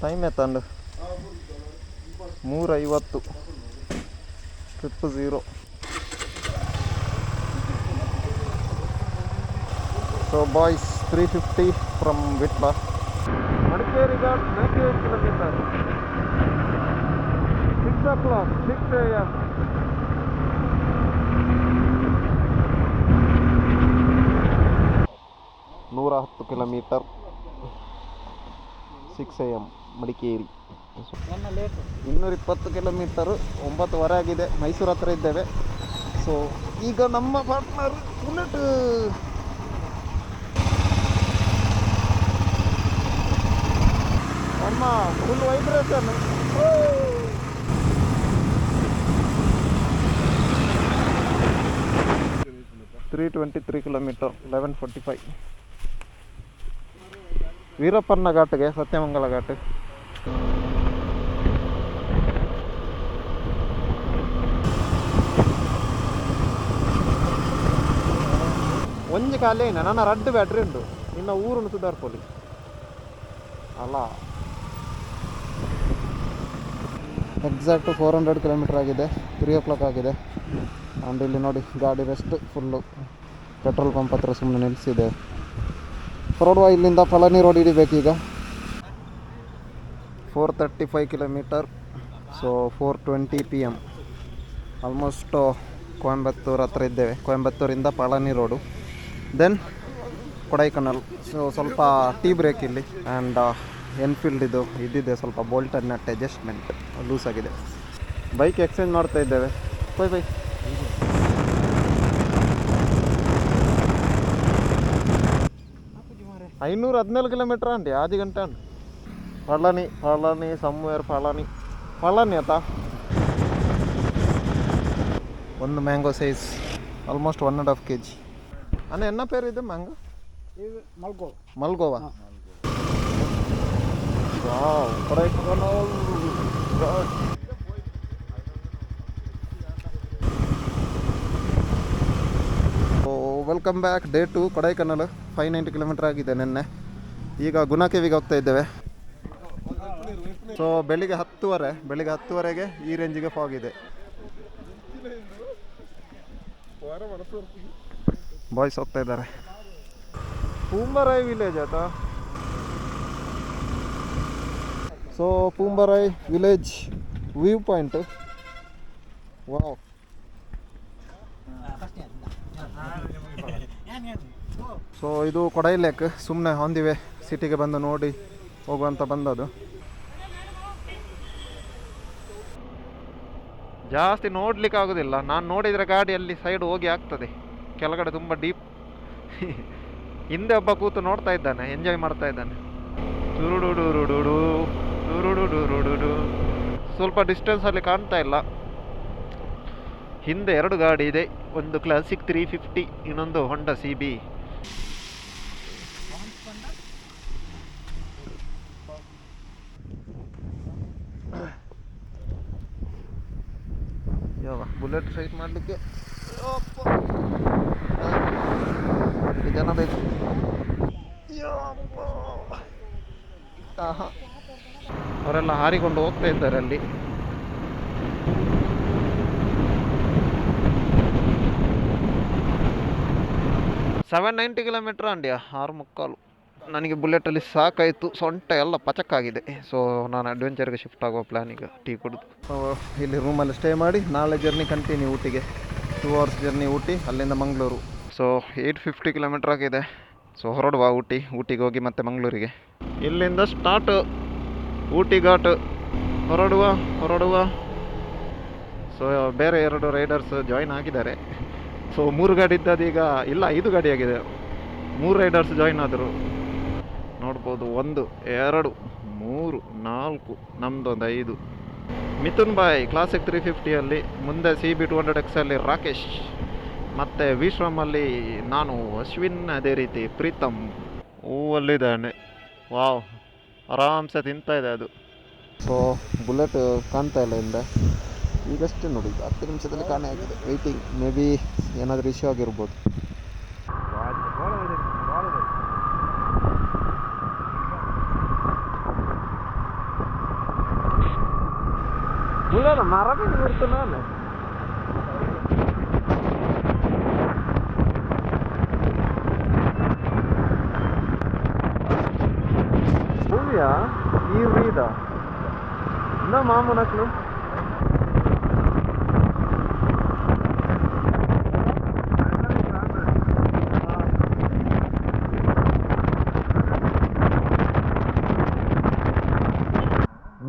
Time ಎತ್ತಂಡು 3:50 trip 0. So boys, 350 from Vitla. Madikeri got 98 kilometers. 6 o'clock, 6 a.m. 110 kilometer, 6 a.m. Madikeri. 220 kilometre, 9:15 ಆಗಿದೆ. ಮೈಸೂರು ಹತ್ರ ಇದ್ದೇವೆ. So ಈಗ ನಮ್ಮ ಪಾರ್ಟ್ನರ್ ಬುಲೆಟ್ ಅಮ್ಮ ಫುಲ್ ವೈಬ್ರೇಷನ್. 323 ಕಿಲೋಮೀಟರ್, 11:45. ವೀರಪ್ಪನ ಘಾಟ್ಗೆ, ಸತ್ಯಮಂಗಲ ಘಾಟ್. ಒಂಜಿ ಖಾಲಿ ನನ್ನ 2 ಬ್ಯಾಟ್ರಿ ಉಂಟು. ಇನ್ನು ಊರನ್ನು ಸುಧಾರ್ಕೊಳ್ಳಿ ಅಲ್ಲ. ಎಕ್ಸಾಕ್ಟ್ 400 ಕಿಲೋಮೀಟರ್ ಆಗಿದೆ. 3 o'clock ಆಗಿದೆ. ಆ್ಯಂಡ್ ಇಲ್ಲಿ ನೋಡಿ ಗಾಡಿ ರೆಸ್ಟ್ ಫುಲ್ಲು. ಪೆಟ್ರೋಲ್ ಪಂಪ್ ಹತ್ರ ಸುಮ್ಮನೆ ನಿಲ್ಲಿಸಿದೆ. ಹೊರಡುವ ಇಲ್ಲಿಂದ ಪಳನಿ ರೋಡ್ ಹಿಡಿಬೇಕೀಗ. 435 kilometre. So 4:20 PM. Almost Coimbatore ಹತ್ರ ಇದ್ದೇವೆ. ಕೊಯಂಬತ್ತೂರಿಂದ Palani road, then Kodaikanal. So ಸ್ವಲ್ಪ ಟೀ ಬ್ರೇಕ್ ಇಲ್ಲಿ. ಆ್ಯಂಡ್ ಎನ್ಫೀಲ್ಡ್ ಇದ್ದಿದೆ ಸ್ವಲ್ಪ bolt and nut adjustment loose ಆಗಿದೆ. ಬೈಕ್ ಎಕ್ಸ್ಚೇಂಜ್ ಮಾಡ್ತಾ ಇದ್ದೇವೆ. ಬೈ 514 ಕಿಲೋಮೀಟರ್ ಅಂడి 10 ಗಂಟೆ ಅಂడి. ಪಳನಿ ಸಮ್ವೇರ್ ಪಳನಿ ಆತ. ಒಂದು ಮ್ಯಾಂಗೋ ಸೈಜ್ ಆಲ್ಮೋಸ್ಟ್ 1.5 kg. ಅಣ್ಣ ಎನ್ನ ಪೇರು ಇದೆ mango? Malgova. Welcome back. Day 2 Kodaikanal. 590 kilometre ಆಗಿದೆ ನಿನ್ನೆ. ಈಗ ಗುಣಕೆವಿಗೆ ಹೋಗ್ತಾ ಇದ್ದೇವೆ. ಸೊ ಬೆಳಿಗ್ಗೆ 10:30ಗೆ ಈ ರೇಂಜಿಗೆ ಫಾಗ್ ಇದೆ. ಬಾಯ್ಸ್ ಹೋಗ್ತಾ ಇದ್ದಾರೆ. ಪೂಂಬರೈ ವಿಲೇಜ್ ಆಯ್ತಾ. So Poombarai village view point. Wow. So ಇದು ಕೊಡೈ ಲೇಕ್. ಸುಮ್ಮನೆ ಹೊಂದಿವೆ ಸಿಟಿಗೆ ಬಂದು ನೋಡಿ ಹೋಗುವಂತ ಬಂದದು. ಜಾಸ್ತಿ ನೋಡ್ಲಿಕ್ಕೆ ಆಗೋದಿಲ್ಲ. ನಾನು ನೋಡಿದರೆ ಗಾಡಿಯಲ್ಲಿ ಸೈಡ್ ಹೋಗಿ ಆಗ್ತದೆ. ಕೆಳಗಡೆ ತುಂಬ ಡೀಪ್. ಹಿಂದೆ ಒಬ್ಬ ಕೂತು ನೋಡ್ತಾ ಇದ್ದಾನೆ, ಎಂಜಾಯ್ ಮಾಡ್ತಾ ಇದ್ದಾನೆ. ಸ್ವಲ್ಪ ಡಿಸ್ಟೆನ್ಸಲ್ಲಿ ಕಾಣ್ತಾ ಇಲ್ಲ. ಹಿಂದೆ 2 ಗಾಡಿ ಇದೆ. ಒಂದು ಕ್ಲಾಸಿಕ್ 350, ಇನ್ನೊಂದು ಹೊಂಡಾ CB. ಬುಲೆಟ್ ರೈಡ್ ಮಾಡಲಿಕ್ಕೆ ಜನ ಬೇಕು. ಅವರೆಲ್ಲ ಹಾರಿಕೊಂಡು ಹೋಗ್ತಾ ಇದ್ದಾರೆ ಅಲ್ಲಿ. $790 ಕಿಲೋಮೀಟರ್ ಅಂಡಿ 6:45. ನನಗೆ ಬುಲೆಟಲ್ಲಿ ಸಾಕಾಯಿತು. ಸೊಂಟ ಎಲ್ಲ ಪಚಕ್ಕಾಗಿದೆ. ಸೊ ನಾನು ಅಡ್ವೆಂಚರ್ಗೆ ಶಿಫ್ಟ್ ಆಗುವ ಪ್ಲ್ಯಾನ್ ಈಗ. ಟೀ ಕುಡಿದು ಇಲ್ಲಿ ರೂಮಲ್ಲಿ ಸ್ಟೇ ಮಾಡಿ ನಾಳೆ ಜರ್ನಿ ಕಂಟಿನ್ಯೂ ಊಟಿಗೆ. 2 hours ಜರ್ನಿ ಊಟಿ, ಅಲ್ಲಿಂದ ಮಂಗಳೂರು. ಸೊ 850 ಕಿಲೋಮೀಟರ್ ಆಗಿದೆ. ಸೊ ಹೊರಡುವ ಊಟಿಗೆ ಹೋಗಿ ಮತ್ತೆ ಮಂಗಳೂರಿಗೆ. ಇಲ್ಲಿಂದ ಸ್ಟಾರ್ಟ್ ಊಟಿ ಘಾಟ್. ಹೊರಡುವ. ಸೊ ಬೇರೆ 2 ರೈಡರ್ಸ್ ಜಾಯಿನ್ ಆಗಿದ್ದಾರೆ. ಸೊ 3 ಗಾಡಿ ಇದ್ದದ್ದು ಈಗ ಇಲ್ಲ, 5 ಗಾಡಿ ಆಗಿದೆ. 3 ರೈಡರ್ಸ್ ಜಾಯಿನ್ ಆದರು. ನೋಡ್ಬೋದು. 1 2 3 4, ನಮ್ಮದೊಂದು 5. ಮಿಥುನ್ ಬಾಯ್ ಕ್ಲಾಸಿಕ್ 350ಅಲ್ಲಿ, ಮುಂದೆ CB 200X ರಾಕೇಶ್, ಮತ್ತು ವಿಶ್ರಮಲ್ಲಿ ನಾನು, ಅಶ್ವಿನ್, ಅದೇ ರೀತಿ ಪ್ರೀತಮ್ ಅಲ್ಲಿದ್ದಾನೆ. ವಾವ್, ಆರಾಮ್ಸೆ ತಿಂತಾ ಇದೆ ಅದು. ಸೊ ಬುಲೆಟ್ ಕಾಣ್ತಾ ಇಲ್ಲ ಹಿಂದೆ. ಈಗಷ್ಟೇ ನೋಡಿ 10 ನಿಮಿಷದಲ್ಲಿ ಕಾಣೆ ಆಗಿದೆ. ವೆಯ್ಟಿಂಗ್. ಮೇ ಬಿ ಏನಾದರೂ ಇಶ್ಯೂ ಆಗಿರ್ಬೋದು. ಮರಬಿನ ಬಿಡ್ತು ನಾನು ಭೂಮಿಯಾ ಈ ರೀದ ಇನ್ನ ಮಾಮೂನಕ್ಲು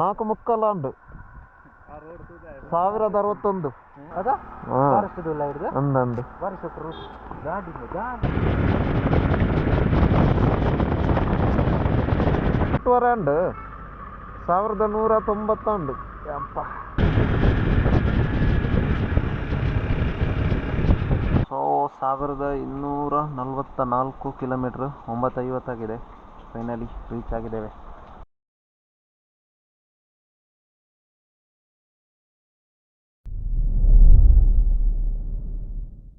ನಾಲ್ಕು ಮುಕ್ಕಾಲ ಉಂಡು 1061 ಅದಾ ಫಾರೆಸ್ಟ್ ದೂಲ ಹಿಡಿದು ಅಂದಂಡು ಫಾರೆಸ್ಟ್ ರೂಟ್ ಗಾಡಿ ವರೆ ಉಂಡು 1190 ಉಂಡು ಅಪ್ಪ ಸೊ 1244 ಕಿಲೋಮೀಟ್ರ್ 9:50 ಆಗಿದೆ ಫೈನಲಿ ರೀಚ್ ಆಗಿದ್ದೇವೆ